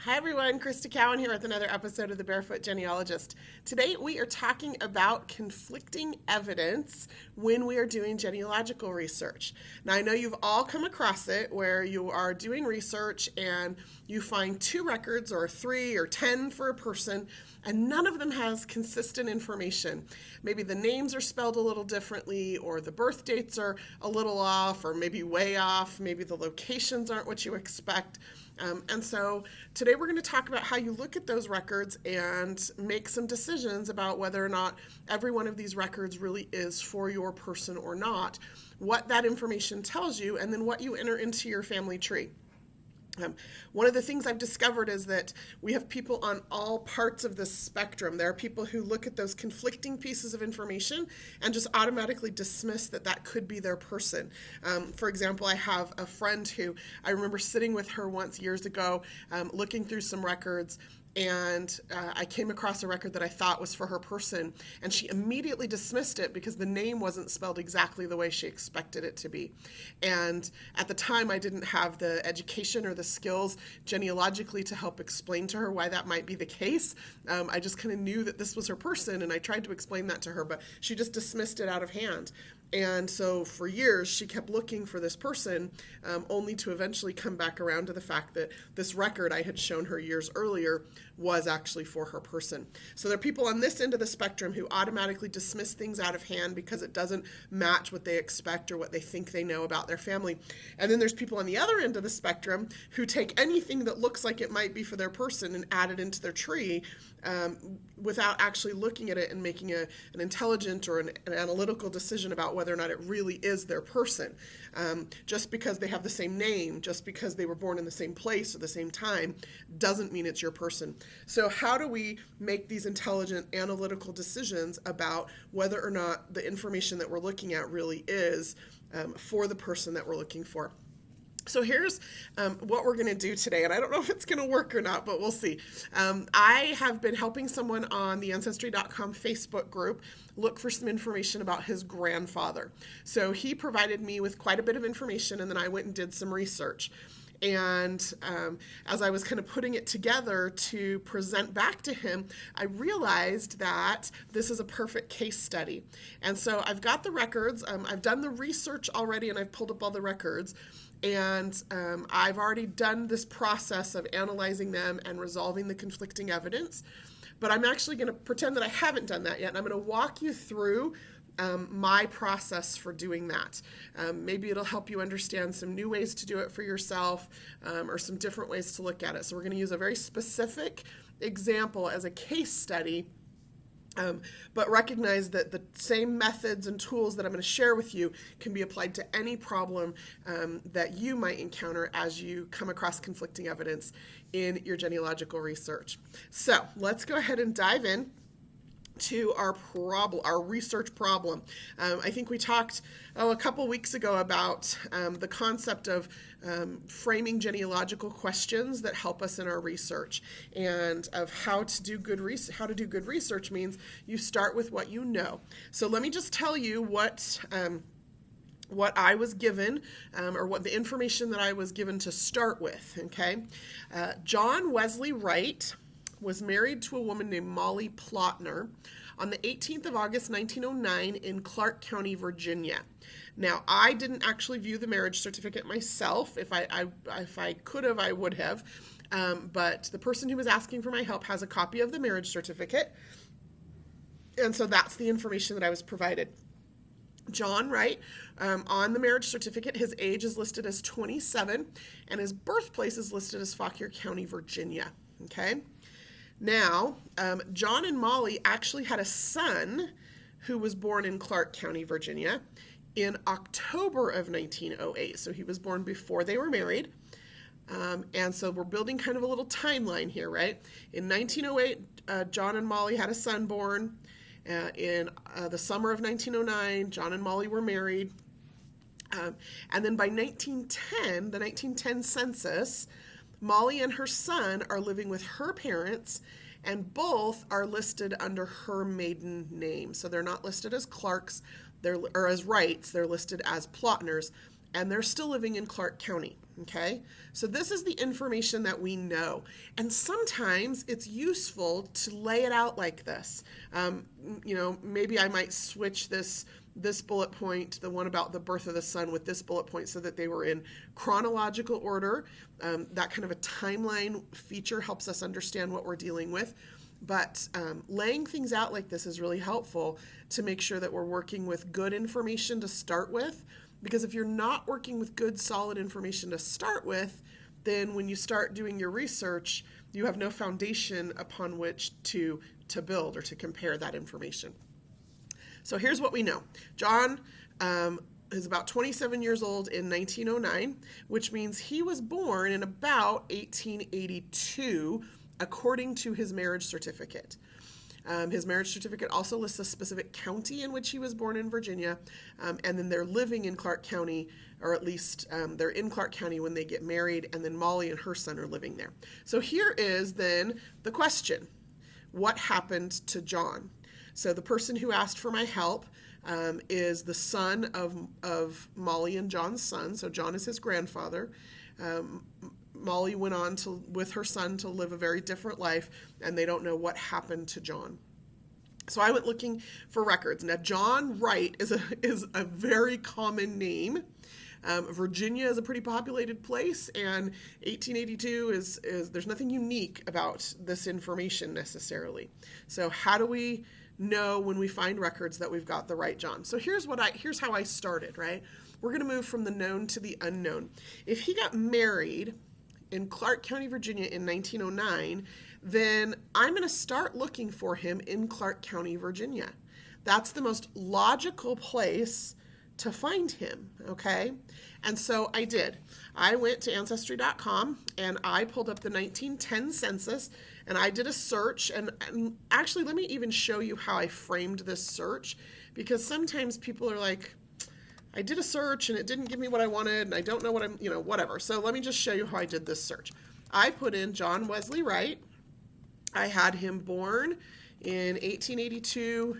Hi everyone, Crista Cowan here with another episode of The Barefoot Genealogist. Today we are talking about conflicting evidence when we are doing genealogical research. Now I know you've all come across it where you are doing research and you find 2 records or 3 or 10 for a person and none of them has consistent information. Maybe the names are spelled a little differently or the birth dates are a little off or maybe way off, maybe the locations aren't what you expect. And so today we're going to talk about how you look at those records and make some decisions about whether or not every one of these records really is for your person or not, what that information tells you, and then what you enter into your family tree. One of the things I've discovered is that we have people on all parts of this spectrum. There are people who look at those conflicting pieces of information and just automatically dismiss that that could be their person. For example, I have a friend who I remember sitting with her once years ago, looking through some records, and I came across a record that I thought was for her person, and she immediately dismissed it because the name wasn't spelled exactly the way she expected it to be. And at the time, I didn't have the education or the skills genealogically to help explain to her why that might be the case. I just kind of knew that this was her person, and I tried to explain that to her, but she just dismissed it out of hand. And so for years, she kept looking for this person, only to eventually come back around to the fact that this record I had shown her years earlier was actually for her person. So there are people on this end of the spectrum who automatically dismiss things out of hand because it doesn't match what they expect or what they think they know about their family. And then there's people on the other end of the spectrum who take anything that looks like it might be for their person and add it into their tree without actually looking at it and making an intelligent or an analytical decision about whether or not it really is their person. Just because they have the same name, just because they were born in the same place at the same time, doesn't mean it's your person. So how do we make these intelligent analytical decisions about whether or not the information that we're looking at really is for the person that we're looking for? So here's what we're going to do today, and I don't know if it's going to work or not, but we'll see. I have been helping someone on the Ancestry.com Facebook group look for some information about his grandfather. So he provided me with quite a bit of information, and then I went and did some research. And as I was kind of putting it together to present back to him, I realized that this is a perfect case study. And so I've got the records, I've done the research already, and I've pulled up all the records. And I've already done this process of analyzing them and resolving the conflicting evidence. But I'm actually going to pretend that I haven't done that yet. And I'm going to walk you through my process for doing that. Maybe it'll help you understand some new ways to do it for yourself or some different ways to look at it. So we're going to use a very specific example as a case study. But recognize that the same methods and tools that I'm going to share with you can be applied to any problem that you might encounter as you come across conflicting evidence in your genealogical research. So let's go ahead and dive in to our research problem. I think we talked a couple weeks ago about the concept of framing genealogical questions that help us in our research, and of how to do good research means you start with what you know. So let me just tell you what I was given, or what the information that I was given to start with. Okay, John Wesley Wright was married to a woman named Molly Plotner on the 18th of August, 1909 in Clark County, Virginia. Now, I didn't actually view the marriage certificate myself. If I could have, I would have. But the person who was asking for my help has a copy of the marriage certificate. And so that's the information that I was provided. John Wright, on the marriage certificate, his age is listed as 27, and his birthplace is listed as Fauquier County, Virginia. Okay? Now, John and Molly actually had a son who was born in Clark County, Virginia in October of 1908. So he was born before they were married. And so we're building kind of a little timeline here, right? In 1908, John and Molly had a son born. In the summer of 1909, John and Molly were married. And then by 1910, the 1910 census, Molly and her son are living with her parents, and both are listed under her maiden name. So they're not listed as Clarks, or as Wrights, they're listed as Plotners, and they're still living in Clark County. Okay, so this is the information that we know. And sometimes it's useful to lay it out like this. Maybe I might switch this bullet point, the one about the birth of the son, with this bullet point so that they were in chronological order. That kind of a timeline feature helps us understand what we're dealing with. But laying things out like this is really helpful to make sure that we're working with good information to start with. Because if you're not working with good, solid information to start with, then when you start doing your research, you have no foundation upon which to build or to compare that information. So here's what we know. John is about 27 years old in 1909, which means he was born in about 1882, according to his marriage certificate. His marriage certificate also lists a specific county in which he was born in Virginia, and then they're living in Clark County, or at least they're in Clark County when they get married, and then Molly and her son are living there. So here is then the question: what happened to John? So the person who asked for my help is the son of Molly and John's son. So John is his grandfather. Molly went on with her son to live a very different life, and they don't know what happened to John. So I went looking for records. Now, John Wright is a very common name. Virginia is a pretty populated place, and 1882 is there's nothing unique about this information necessarily. So how do we know when we find records that we've got the right John? So here's how I started, right? We're going to move from the known to the unknown. If he got married in Clark County, Virginia in 1909, then I'm going to start looking for him in Clark County, Virginia. That's the most logical place to find him, okay? And so I did. I went to Ancestry.com and I pulled up the 1910 census and I did a search. And actually, let me even show you how I framed this search, because sometimes people are like, I did a search and it didn't give me what I wanted and I don't know what whatever. So let me just show you how I did this search. I put in John Wesley Wright. I had him born in 1882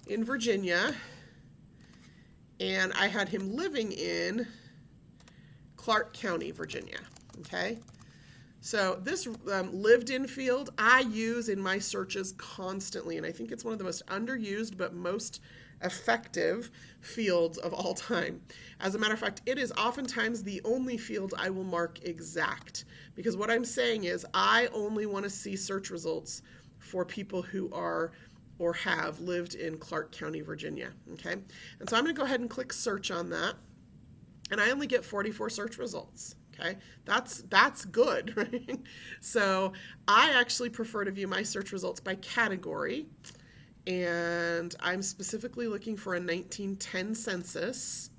in Virginia, and I had him living in Clark County, Virginia, okay? So this lived-in field I use in my searches constantly, and I think it's one of the most underused but most effective fields of all time. As a matter of fact, it is oftentimes the only field I will mark exact, because what I'm saying is I only want to see search results for people who are or have lived in Clark County, Virginia, okay? And so I'm going to go ahead and click search on that, and I only get 44 search results. Okay, that's good, right? So I actually prefer to view my search results by category, and I'm specifically looking for a 1910 census,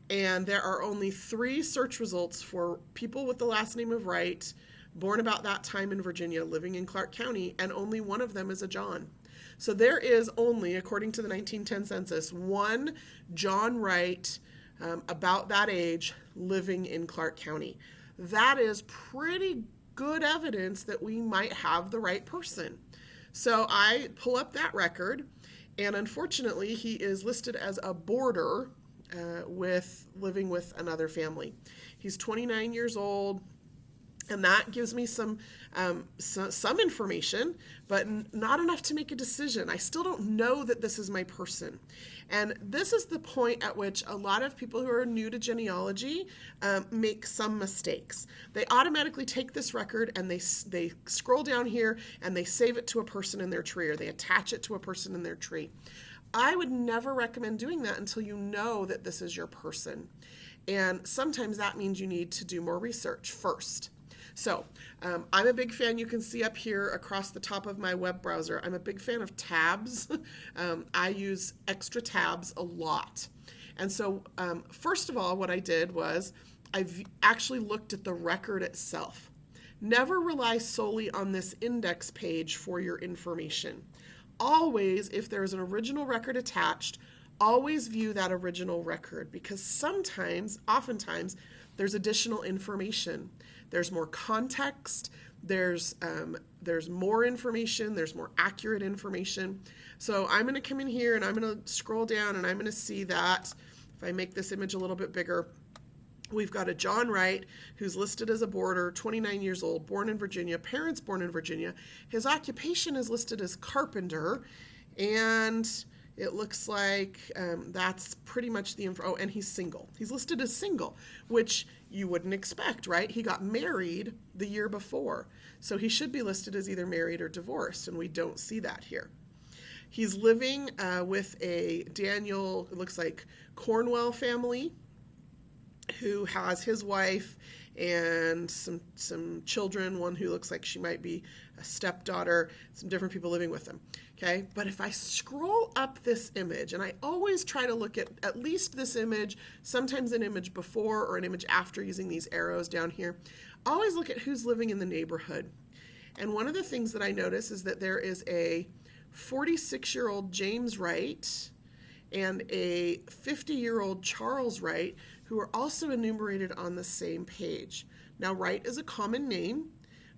and there are only 3 search results for people with the last name of Wright, born about that time in Virginia, living in Clark County, and only one of them is a John. So there is only, according to the 1910 census, one John Wright about that age living in Clark County. That is pretty good evidence that we might have the right person. So I pull up that record, and unfortunately he is listed as a boarder with living with another family. He's 29 years old, and that gives me some information, but not enough to make a decision. I still don't know that this is my person. And this is the point at which a lot of people who are new to genealogy make some mistakes. They automatically take this record and they scroll down here and they save it to a person in their tree, or they attach it to a person in their tree. I would never recommend doing that until you know that this is your person. And sometimes that means you need to do more research first. So I'm a big fan, you can see up here across the top of my web browser, I'm a big fan of tabs. I use extra tabs a lot. And so first of all, what I did was I've actually looked at the record itself. Never rely solely on this index page for your information. Always, if there's an original record attached, always view that original record, because oftentimes, there's additional information. There's more context, there's more information, there's more accurate information. So I'm going to come in here and I'm going to scroll down and I'm going to see that, if I make this image a little bit bigger, We've got a John Wright who's listed as a boarder, 29 years old, born in Virginia, parents born in Virginia. His occupation is listed as carpenter, and it looks like that's pretty much the info. Oh, and he's single. He's listed as single, which you wouldn't expect, right? He got married the year before, so he should be listed as either married or divorced, and we don't see that here. He's living with a Daniel, it looks like Cornwell family, who has his wife and some children, one who looks like she might be a stepdaughter, some different people living with them. Okay, but if I scroll up this image, and I always try to look at least this image, sometimes an image before or an image after using these arrows down here, always look at who's living in the neighborhood. And one of the things that I notice is that there is a 46-year-old James Wright and a 50-year-old Charles Wright, who are also enumerated on the same page. Now, Wright is a common name,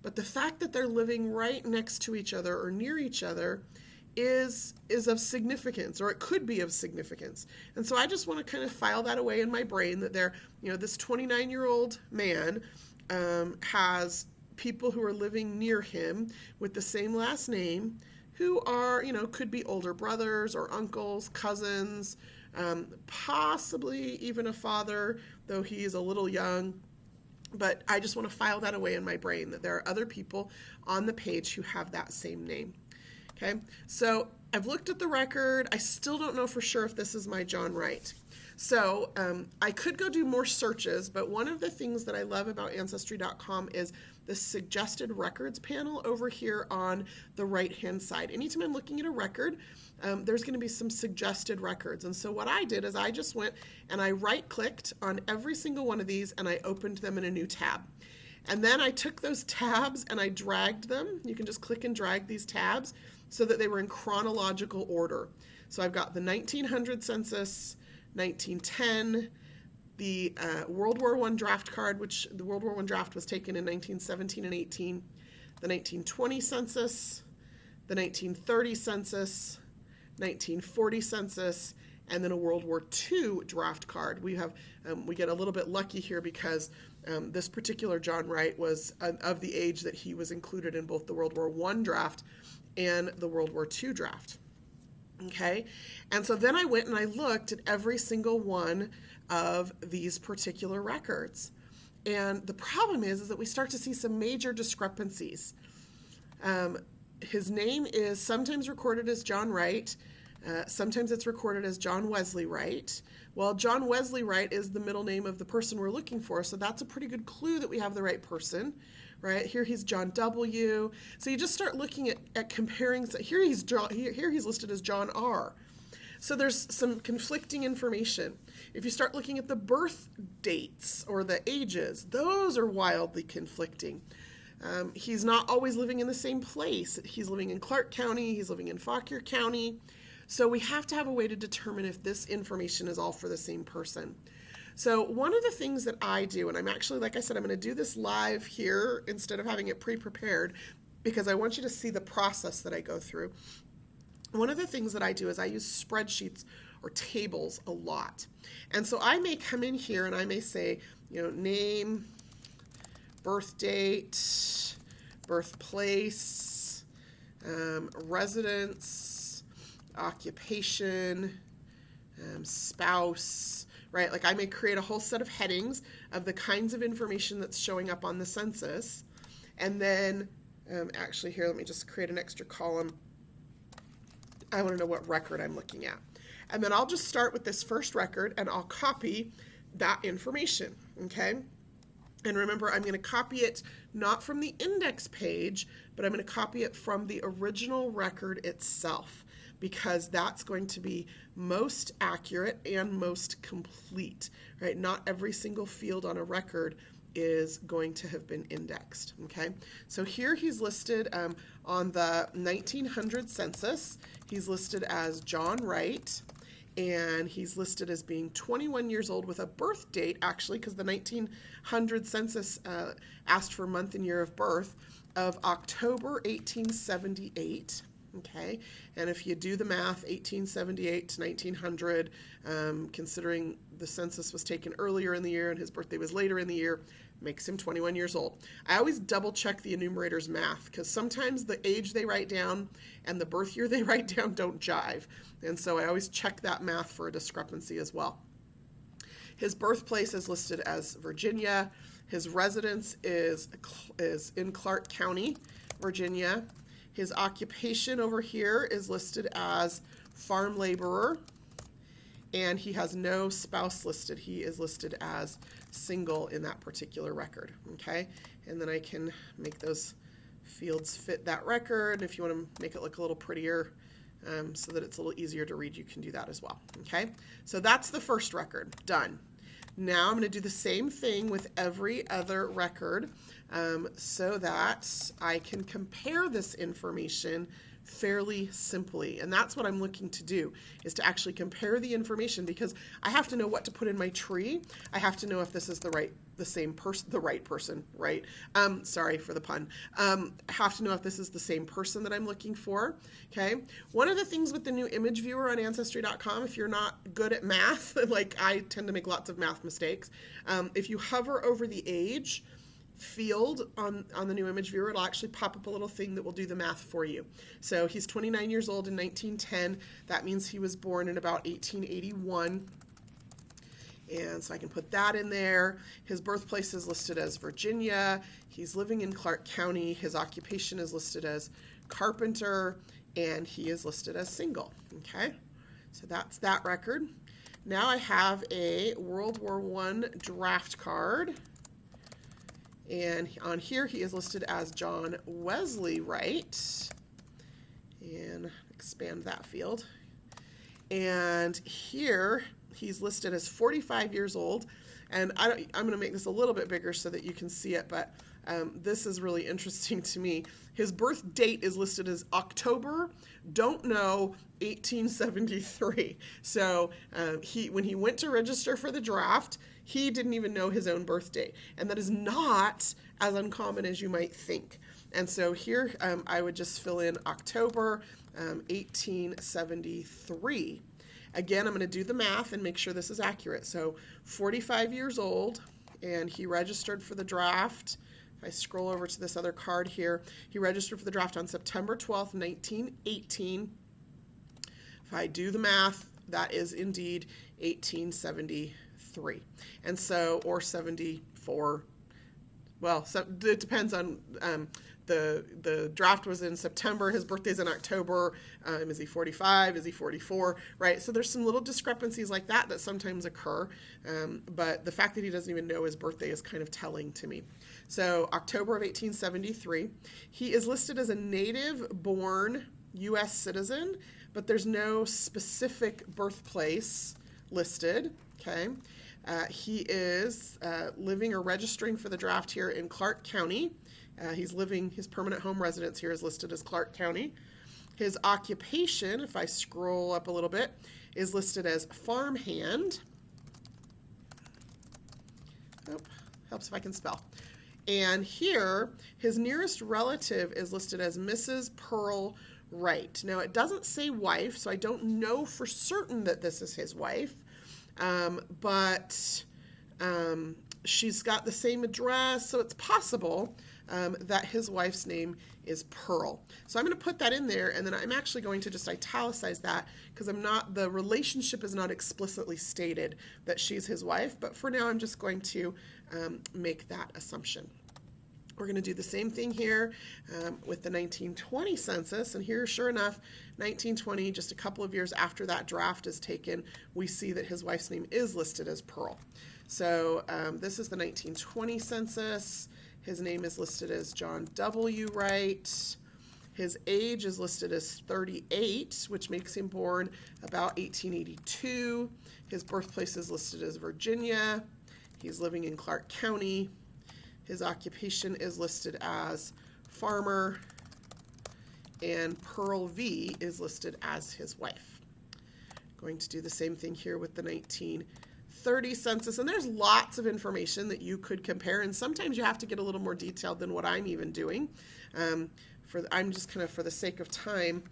but the fact that they're living right next to each other or near each other is of significance, or it could be of significance. And so I just want to kind of file that away in my brain that they're, this 29-year-old man has people who are living near him with the same last name, who are, could be older brothers or uncles, cousins, possibly even a father, though he is a little young. But I just want to file that away in my brain, that there are other people on the page who have that same name. Okay, so I've looked at the record. I still don't know for sure if this is my John Wright. So I could go do more searches, but one of the things that I love about Ancestry.com is the suggested records panel over here on the right-hand side. Anytime I'm looking at a record, there's going to be some suggested records. And so what I did is I just went and I right-clicked on every single one of these and I opened them in a new tab. And then I took those tabs and I dragged them. You can just click and drag these tabs so that they were in chronological order. So I've got the 1900 census, 1910, the World War I draft card, which the World War I draft was taken in 1917 and 18, the 1920 census, the 1930 census, 1940 census, and then a World War II draft card. We get a little bit lucky here because this particular John Wright was of the age that he was included in both the World War I draft and the World War II draft. Okay, and so then I went and I looked at every single one of these particular records. And the problem is that we start to see some major discrepancies. His name is sometimes recorded as John Wright. Sometimes it's recorded as John Wesley Wright. Well, John Wesley Wright is the middle name of the person we're looking for, so that's a pretty good clue that we have the right person. Right here, he's John W. So you just start looking at comparing. So here he's listed as John R. So there's some conflicting information. If you start looking at the birth dates or the ages, those are wildly conflicting. He's not always living in the same place. He's living in Clark County. He's living in Fauquier County. So we have to have a way to determine if this information is all for the same person. So one of the things that I do, and I'm actually, like I said, I'm going to do this live here instead of having it pre-prepared because I want you to see the process that I go through. One of the things that I do is I use spreadsheets or tables a lot. And so I may come in here and I may say, name, birth date, birthplace, residence, occupation, spouse, right? Like I may create a whole set of headings of the kinds of information that's showing up on the census. And then, actually here, let me just create an extra column. I want to know what record I'm looking at. And then I'll just start with this first record and I'll copy that information, okay? And remember, I'm going to copy it not from the index page, but I'm going to copy it from the original record itself, because that's going to be most accurate and most complete, right? Not every single field on a record is going to have been indexed, okay? So here he's listed on the 1900 census. He's listed as John Wright, and he's listed as being 21 years old with a birth date, actually, because the 1900 census asked for month and year of birth, of October 1878. Okay, and if you do the math, 1878 to 1900, considering the census was taken earlier in the year and his birthday was later in the year, makes him 21 years old. I always double check the enumerator's math because sometimes the age they write down and the birth year they write down don't jive. And so I always check that math for a discrepancy as well. His birthplace is listed as Virginia. His residence is in Clark County, Virginia. His occupation over here is listed as farm laborer, and he has no spouse listed. He is listed as single in that particular record, okay? And then I can make those fields fit that record. If you want to make it look a little prettier so that it's a little easier to read, you can do that as well, okay? So that's the first record, done. Now I'm going to do the same thing with every other record so that I can compare this information fairly simply. And that's what I'm looking to do, is to actually compare the information, because I have to know what to put in my tree. I have to know if this is the right person, right? Sorry for the pun. I have to know if this is the same person that I'm looking for, okay? One of the things with the new image viewer on Ancestry.com, if you're not good at math, like I tend to make lots of math mistakes, if you hover over the age field on the new image viewer, it'll actually pop up a little thing that will do the math for you. So he's 29 years old in 1910. That means he was born in about 1881. And so I can put that in there. His birthplace is listed as Virginia. He's living in Clark County. His occupation is listed as carpenter, and he is listed as single. Okay, so that's that record. Now I have a World War I draft card. And on here he is listed as John Wesley Wright. And expand that field. And here he's listed as 45 years old. And I'm going to make this a little bit bigger so that you can see it, but this is really interesting to me. His birth date is listed as October, don't know, 1873. So when he went to register for the draft, he didn't even know his own birth date. And that is not as uncommon as you might think. And so here I would just fill in October 1873. Again, I'm going to do the math and make sure this is accurate. So 45 years old, and he registered for the draft. If I scroll over to this other card here, he registered for the draft on September 12th, 1918. If I do the math, that is indeed 1873. And so, or 74, well, so it depends on the draft was in September, his birthday's in October. Is he 45? Is he 44? Right? So there's some little discrepancies like that sometimes occur. But the fact that he doesn't even know his birthday is kind of telling to me. So October of 1873, he is listed as a native-born U.S. citizen, but there's no specific birthplace listed. Okay. He is living or registering for the draft here in Clark County. His permanent home residence here is listed as Clark County. His occupation, if I scroll up a little bit, is listed as farmhand. Oh, helps if I can spell. And here, his nearest relative is listed as Mrs. Pearl Wright. Now, it doesn't say wife, so I don't know for certain that this is his wife. But she's got the same address, so it's possible that his wife's name is Pearl. So I'm going to put that in there, and then I'm actually going to just italicize that because the relationship is not explicitly stated that she's his wife, but for now I'm just going to make that assumption. We're going to do the same thing here with the 1920 census, and here, sure enough, 1920, just a couple of years after that draft is taken, we see that his wife's name is listed as Pearl. So this is the 1920 census. His name is listed as John W. Wright. His age is listed as 38, which makes him born about 1882. His birthplace is listed as Virginia. He's living in Clark County. His occupation is listed as farmer, and Pearl V is listed as his wife. Going to do the same thing here with the 1930 census, and there's lots of information that you could compare, and sometimes you have to get a little more detailed than what I'm even doing. I'm just kind of, for the sake of time,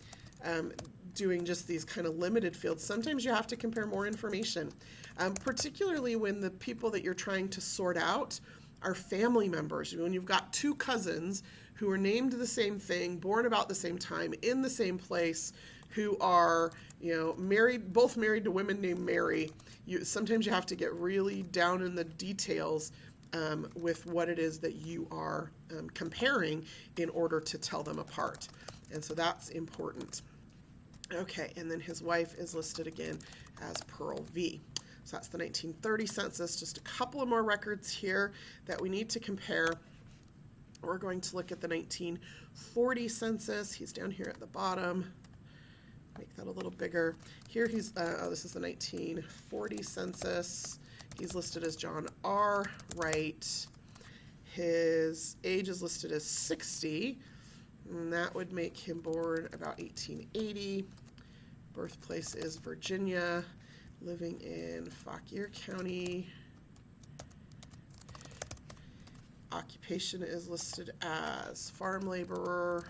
doing just these kind of limited fields. Sometimes you have to compare more information, particularly when the people that you're trying to sort out are family members. When you've got two cousins who are named the same thing, born about the same time, in the same place, who are, married, both married to women named Mary, sometimes you have to get really down in the details with what it is that you are comparing in order to tell them apart. And so that's important. Okay, and then his wife is listed again as Pearl V. So that's the 1930 census. Just a couple of more records here that we need to compare. We're going to look at the 1940 census. He's down here at the bottom. Make that a little bigger. Here he's, this is the 1940 census. He's listed as John R. Wright. His age is listed as 60, and that would make him born about 1880. Birthplace is Virginia, living in Fauquier County. Occupation is listed as farm laborer,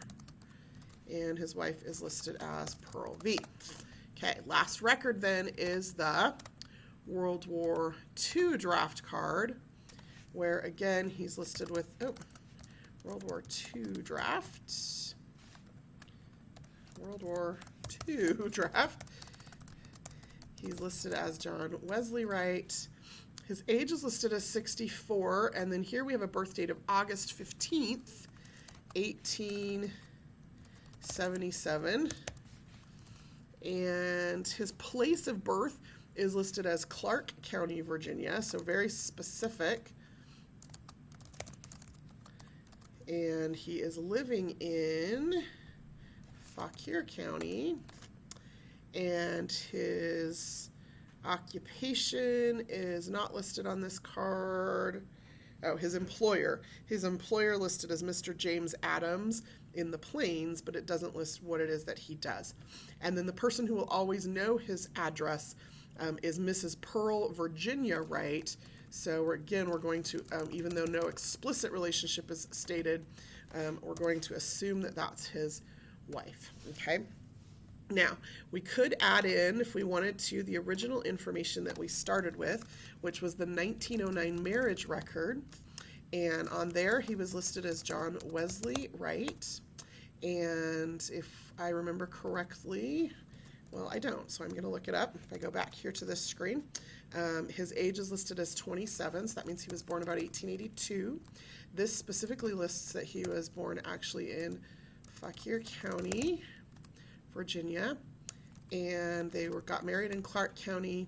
and his wife is listed as Pearl V. Okay, last record then is the World War II draft card, where again he's listed with World War II draft. World War II draft. He's listed as John Wesley Wright. His age is listed as 64, and then here we have a birth date of August 15th, 1877. And his place of birth is listed as Clark County, Virginia, so very specific. And he is living in Fauquier County, and his occupation is not listed on this card. Oh, his employer. His employer listed as Mr. James Adams in the Plains, but it doesn't list what it is that he does. And then the person who will always know his address is Mrs. Pearl Virginia Wright. So we're going to, even though no explicit relationship is stated, we're going to assume that that's his wife, okay? Now, we could add in, if we wanted to, the original information that we started with, which was the 1909 marriage record. And on there, he was listed as John Wesley Wright. And if I remember correctly, well, I don't, so I'm going to look it up. If I go back here to this screen, his age is listed as 27, so that means he was born about 1882. This specifically lists that he was born actually in Fauquier County, Virginia, and they got married in Clark County,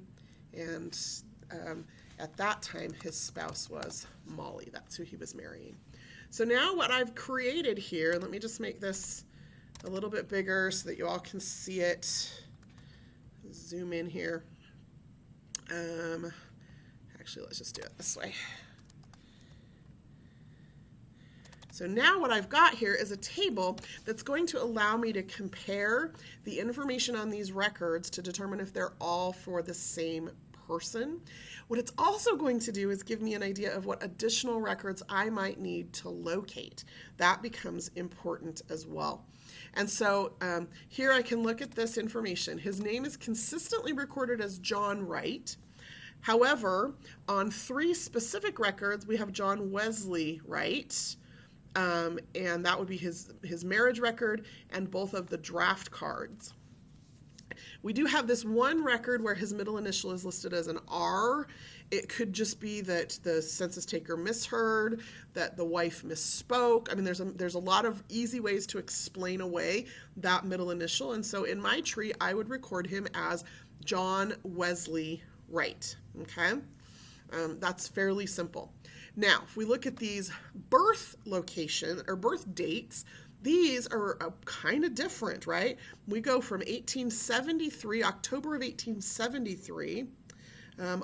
and at that time his spouse was Molly. That's who he was marrying. So now what I've created here, let me just make this a little bit bigger so that you all can see it. Zoom in here. Actually, let's just do it this way. So now what I've got here is a table that's going to allow me to compare the information on these records to determine if they're all for the same person. What it's also going to do is give me an idea of what additional records I might need to locate. That becomes important as well. And so here I can look at this information. His name is consistently recorded as John Wright. However, on 3 specific records, we have John Wesley Wright. And that would be his marriage record and both of the draft cards. We do have this one record where his middle initial is listed as an R. It could just be that the census taker misheard, that the wife misspoke. I mean, there's a lot of easy ways to explain away that middle initial. And so in my tree, I would record him as John Wesley Wright. Okay? That's fairly simple. Now, if we look at these birth location or birth dates, these are kind of different, right? We go from 1873, October of 1873,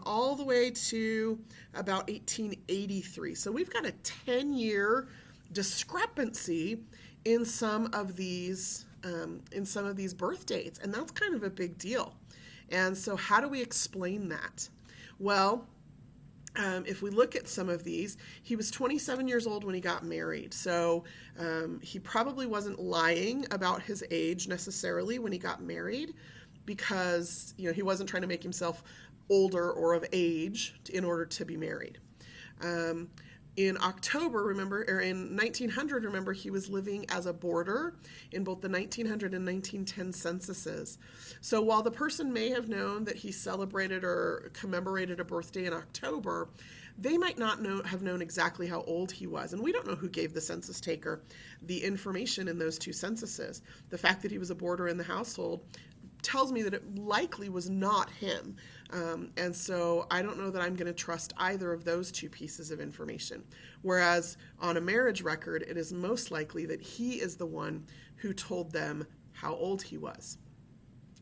all the way to about 1883. So we've got a 10-year discrepancy in some of these birth dates, and that's kind of a big deal. And so how do we explain that? Well, If we look at some of these, he was 27 years old when he got married. So he probably wasn't lying about his age necessarily when he got married, because he wasn't trying to make himself older or of age in order to be married. In October, remember, or in 1900, remember, he was living as a boarder in both the 1900 and 1910 censuses. So while the person may have known that he celebrated or commemorated a birthday in October, they might not have known exactly how old he was. And we don't know who gave the census taker the information in those two censuses. The fact that he was a boarder in the household tells me that it likely was not him. And so I don't know that I'm going to trust either of those two pieces of information. Whereas on a marriage record, it is most likely that he is the one who told them how old he was.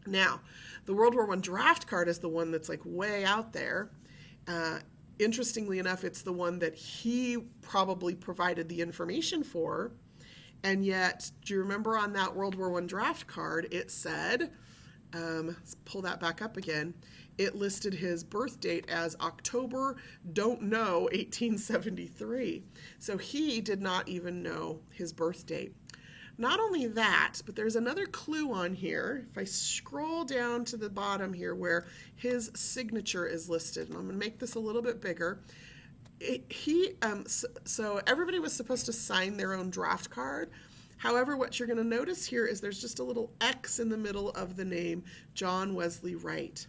Now, the World War I draft card is the one that's like way out there. Interestingly enough, it's the one that he probably provided the information for. And yet, do you remember on that World War I draft card, it said, let's pull that back up again. It listed his birth date as October, don't know, 1873. So he did not even know his birth date. Not only that, but there's another clue on here. If I scroll down to the bottom here where his signature is listed, and I'm going to make this a little bit bigger. So everybody was supposed to sign their own draft card. However, what you're going to notice here is there's just a little X in the middle of the name, John Wesley Wright.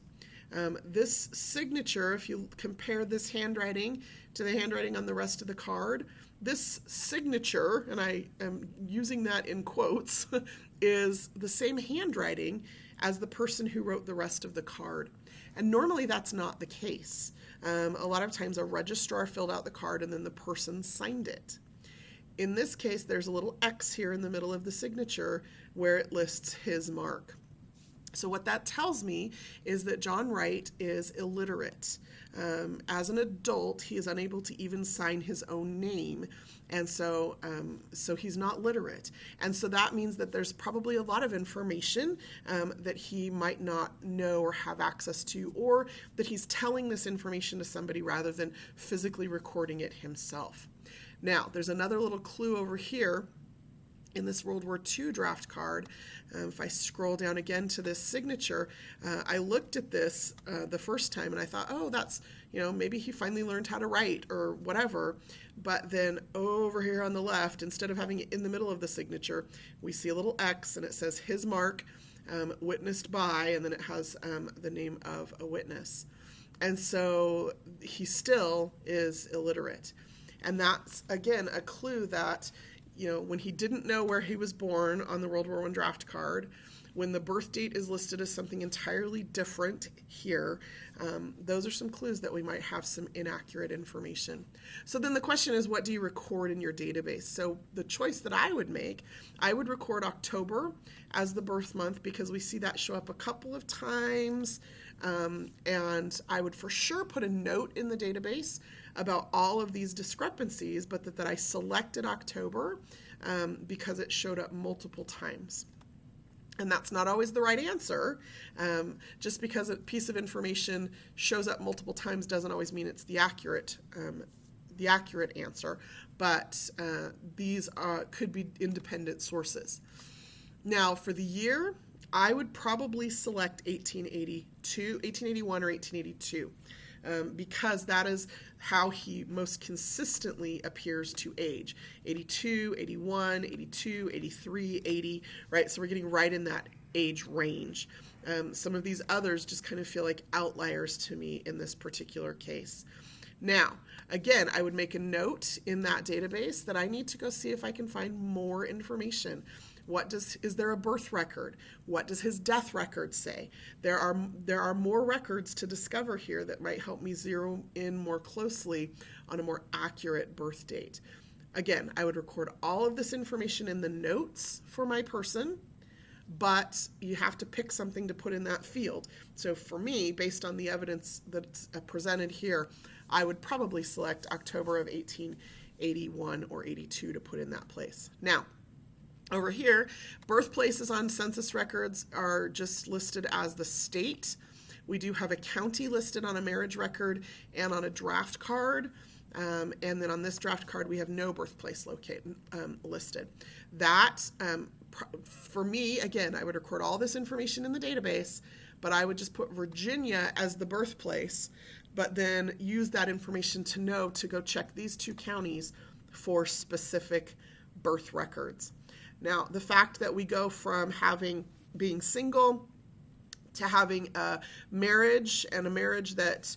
This signature, if you compare this handwriting to the handwriting on the rest of the card, this signature, and I am using that in quotes, is the same handwriting as the person who wrote the rest of the card. And normally that's not the case. A lot of times a registrar filled out the card and then the person signed it. In this case, there's a little X here in the middle of the signature where it lists his mark. So what that tells me is that John Wright is illiterate. As an adult, he is unable to even sign his own name, and so he's not literate. And so that means that there's probably a lot of information that he might not know or have access to, or that he's telling this information to somebody rather than physically recording it himself. Now, there's another little clue over here in this World War II draft card. If I scroll down again to this signature, I looked at this the first time and I thought, oh, that's, maybe he finally learned how to write or whatever. But then over here on the left, instead of having it in the middle of the signature, we see a little X and it says his mark, witnessed by, and then it has the name of a witness. And so he still is illiterate. And that's, again, a clue that when he didn't know where he was born on the World War I draft card, when the birth date is listed as something entirely different here, those are some clues that we might have some inaccurate information. So then the question is, what do you record in your database? So the choice that I would make, I would record October as the birth month because we see that show up a couple of times, and I would for sure put a note in the database about all of these discrepancies, but that I selected October because it showed up multiple times. And that's not always the right answer. Just because a piece of information shows up multiple times doesn't always mean it's the accurate answer, but these could be independent sources. Now, for the year, I would probably select 1881 or 1882. Because that is how he most consistently appears to age. 82, 81, 82, 83, 80, right? So we're getting right in that age range. Some of these others just kind of feel like outliers to me in this particular case. Now, again, I would make a note in that database that I need to go see if I can find more information. Is there a birth record? What does his death record say? There are more records to discover here that might help me zero in more closely on a more accurate birth date. Again, I would record all of this information in the notes for my person, but you have to pick something to put in that field. So for me, based on the evidence that's presented here, I would probably select October of 1881 or 82 to put in that place. Now, over here, birthplaces on census records are just listed as the state, We do have a county listed on a marriage record and on a draft card. And then on this draft card, we have no birthplace listed. That, for me, again, I would record all this information in the database, but I would just put Virginia as the birthplace, but then use that information to know to go check these two counties for specific birth records. Now, the fact that we go from being single to having a marriage, and a marriage that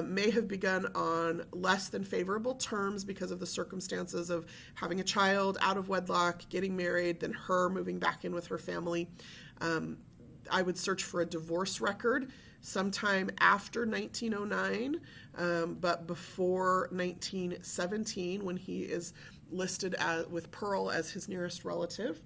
may have begun on less than favorable terms because of the circumstances of having a child out of wedlock, getting married, then her moving back in with her family. I would search for a divorce record sometime after 1909, but before 1917, when he is listed with Pearl as his nearest relative.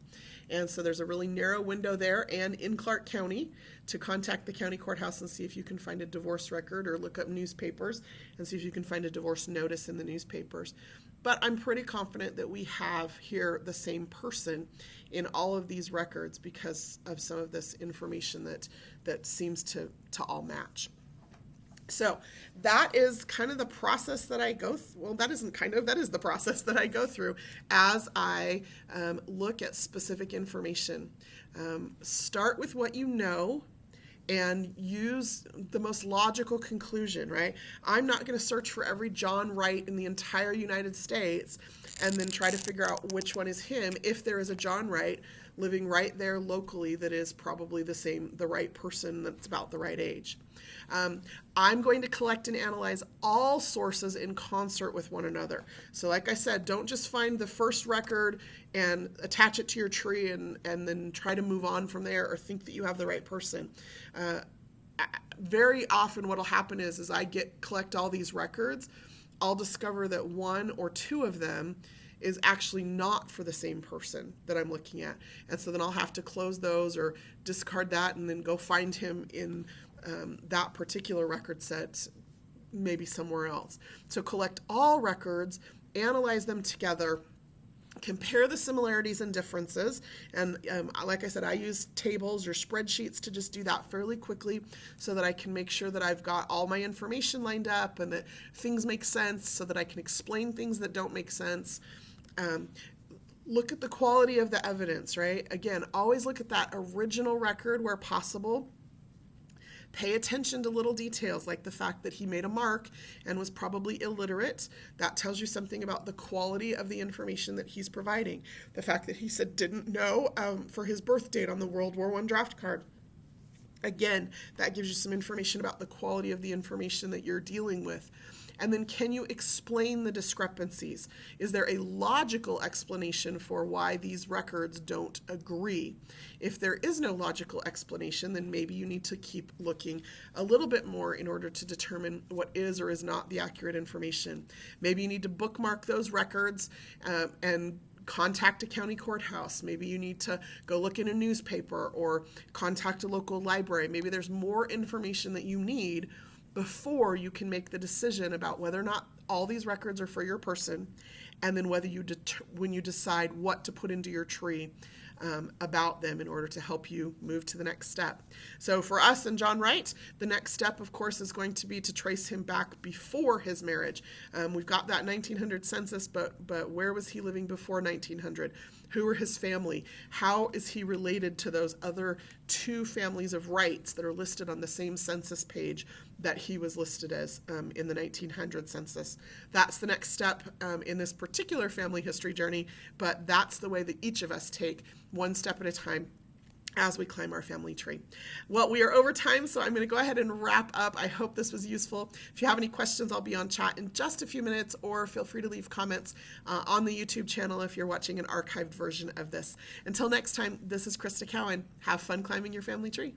And so there's a really narrow window there, and in Clark County, to contact the county courthouse and see if you can find a divorce record, or look up newspapers and see if you can find a divorce notice in the newspapers. But I'm pretty confident that we have here the same person in all of these records because of some of this information that seems to all match. So that is kind of the process that I go through. Well, that isn't kind of, that is the process that I go through as I look at specific information. Start with what you know and use the most logical conclusion, right? I'm not going to search for every John Wright in the entire United States and then try to figure out which one is him if there is a John Wright living right there locally that is probably the right person that's about the right age. I'm going to collect and analyze all sources in concert with one another. So like I said, don't just find the first record and attach it to your tree and then try to move on from there or think that you have the right person. Very often what will happen is I collect all these records, I'll discover that one or two of them is actually not for the same person that I'm looking at. And so then I'll have to close those or discard that and then go find him in that particular record set, maybe somewhere else. So collect all records, analyze them together, compare the similarities and differences. And like I said, I use tables or spreadsheets to just do that fairly quickly so that I can make sure that I've got all my information lined up and that things make sense so that I can explain things that don't make sense. Look at the quality of the evidence, right? Again, always look at that original record where possible. Pay attention to little details like the fact that he made a mark and was probably illiterate. That tells you something about the quality of the information that he's providing. The fact that he said didn't know for his birth date on the World War I draft card. Again, that gives you some information about the quality of the information that you're dealing with. And then can you explain the discrepancies? Is there a logical explanation for why these records don't agree? If there is no logical explanation, then maybe you need to keep looking a little bit more in order to determine what is or is not the accurate information. Maybe you need to bookmark those records and contact a county courthouse. Maybe you need to go look in a newspaper or contact a local library. Maybe there's more information that you need before you can make the decision about whether or not all these records are for your person, and then whether when you decide what to put into your tree about them in order to help you move to the next step. So for us and John Wright, the next step, of course, is going to be to trace him back before his marriage. We've got that 1900 census, but where was he living before 1900? Who were his family? How is he related to those other two families of Wrights that are listed on the same census page that he was listed as in the 1900 census? That's the next step in this particular family history journey, but that's the way that each of us take one step at a time as we climb our family tree. Well, we are over time, so I'm going to go ahead and wrap up. I hope this was useful. If you have any questions, I'll be on chat in just a few minutes, or feel free to leave comments on the YouTube channel if you're watching an archived version of this. Until next time, this is Crista Cowan. Have fun climbing your family tree.